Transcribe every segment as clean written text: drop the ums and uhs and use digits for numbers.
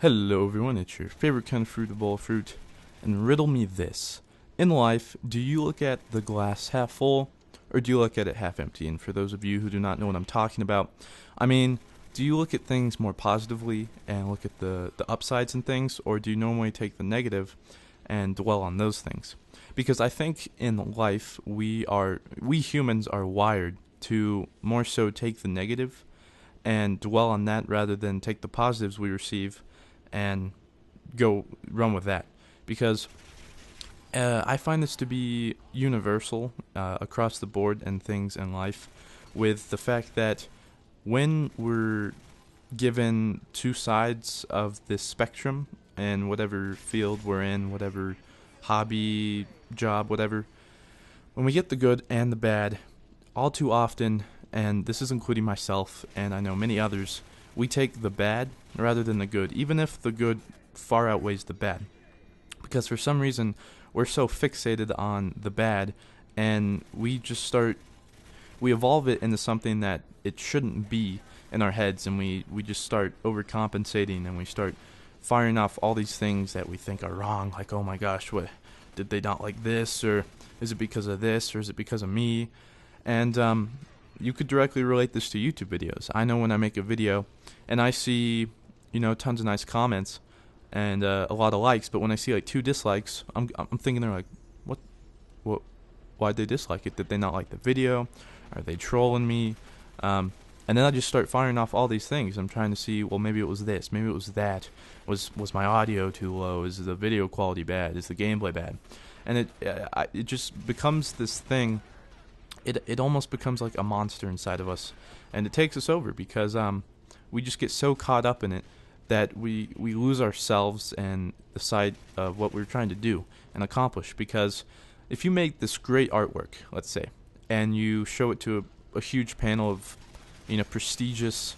Hello everyone, it's your favorite kind of fruit, ABowloFruit, and riddle me this. In life, do you look at the glass half full, or do you look at it half empty? And for those of you who do not know what I'm talking about, I mean, do you look at things more positively and look at the upsides and things, or do you normally take the negative and dwell on those things? Because I think in life, we humans are wired to more so take the negative and dwell on that rather than take the positives we receive and go run with that. Because I find this to be universal across the board and things in life, with the fact that when we're given two sides of this spectrum in whatever field we're in, whatever hobby, job, whatever, when we get the good and the bad, all too often, and this is including myself and I know many others, we take the bad rather than the good, even if the good far outweighs the bad. Because for some reason, we're so fixated on the bad, and we evolve it into something that it shouldn't be in our heads, and we just start overcompensating, and we start firing off all these things that we think are wrong, like, oh my gosh, what, did they not like this, or is it because of this, or is it because of me? And you could directly relate this to YouTube videos. I know when I make a video and I see, tons of nice comments and a lot of likes, but when I see like 2 dislikes, I'm thinking they're like, what, why'd they dislike it? Did they not like the video? Are they trolling me? And then I just start firing off all these things. I'm trying to see, well, maybe it was this, maybe it was that. Was my audio too low? Is the video quality bad? Is the gameplay bad? And it just becomes this thing. It almost becomes like a monster inside of us, and it takes us over because we just get so caught up in it that we lose ourselves and the sight of what we're trying to do and accomplish. Because if you make this great artwork, let's say, and you show it to a huge panel of prestigious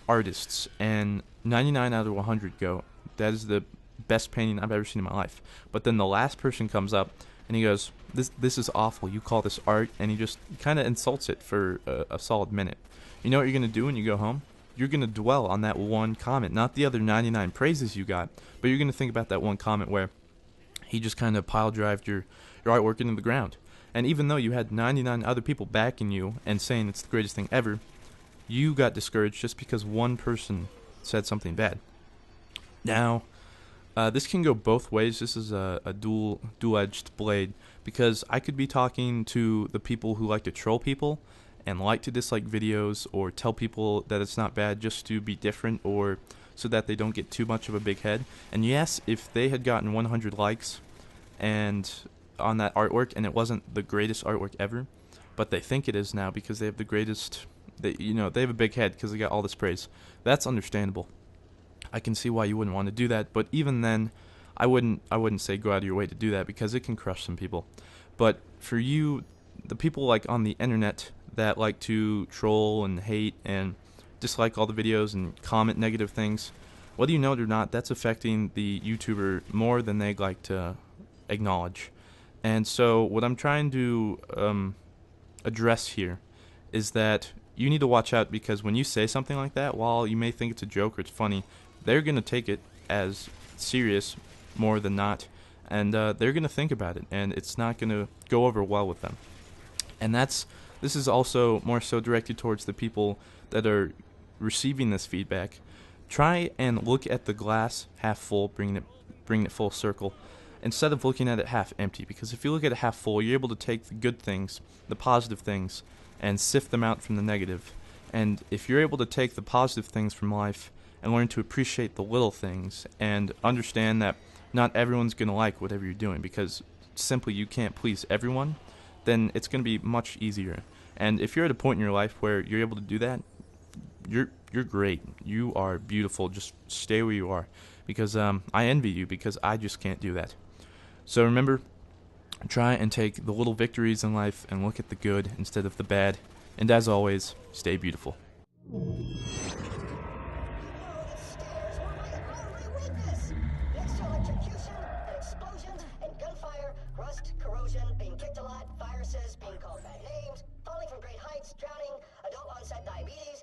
artists, and 99 out of 100 go, that is the best painting I've ever seen in my life. But then the last person comes up and he goes, this is awful, you call this art? And he just kind of insults it for a solid minute. You know what you're going to do when you go home? You're going to dwell on that one comment, not the other 99 praises you got, but you're going to think about that one comment where he just kind of pile-drived your artwork into the ground. And even though you had 99 other people backing you and saying it's the greatest thing ever, you got discouraged just because one person said something bad. Now, this can go both ways. This is a dual-edged blade, because I could be talking to the people who like to troll people and like to dislike videos or tell people that it's not bad just to be different, or so that they don't get too much of a big head. And yes, if they had gotten 100 likes and on that artwork and it wasn't the greatest artwork ever, but they think it is now because they have the greatest, they have a big head because they got all this praise, that's understandable. I can see why you wouldn't want to do that, but even then, I wouldn't say go out of your way to do that, because it can crush some people. But for you, the people like on the internet that like to troll and hate and dislike all the videos and comment negative things, whether you know it or not, that's affecting the YouTuber more than they like to acknowledge. And so what I'm trying to address here is that you need to watch out, because when you say something like that, while you may think it's a joke or it's funny, they're going to take it as serious more than not, and they're going to think about it, and it's not going to go over well with them. And this is also more so directed towards the people that are receiving this feedback. Try and look at the glass half full, bringing it full circle, instead of looking at it half empty, because if you look at it half full, you're able to take the good things, the positive things, and sift them out from the negative. And if you're able to take the positive things from life and learn to appreciate the little things and understand that not everyone's going to like whatever you're doing, because simply you can't please everyone, then it's going to be much easier. And if you're at a point in your life where you're able to do that, you're great. You are beautiful. Just stay where you are, because I envy you, because I just can't do that. So remember, try and take the little victories in life and look at the good instead of the bad. And as always, stay beautiful.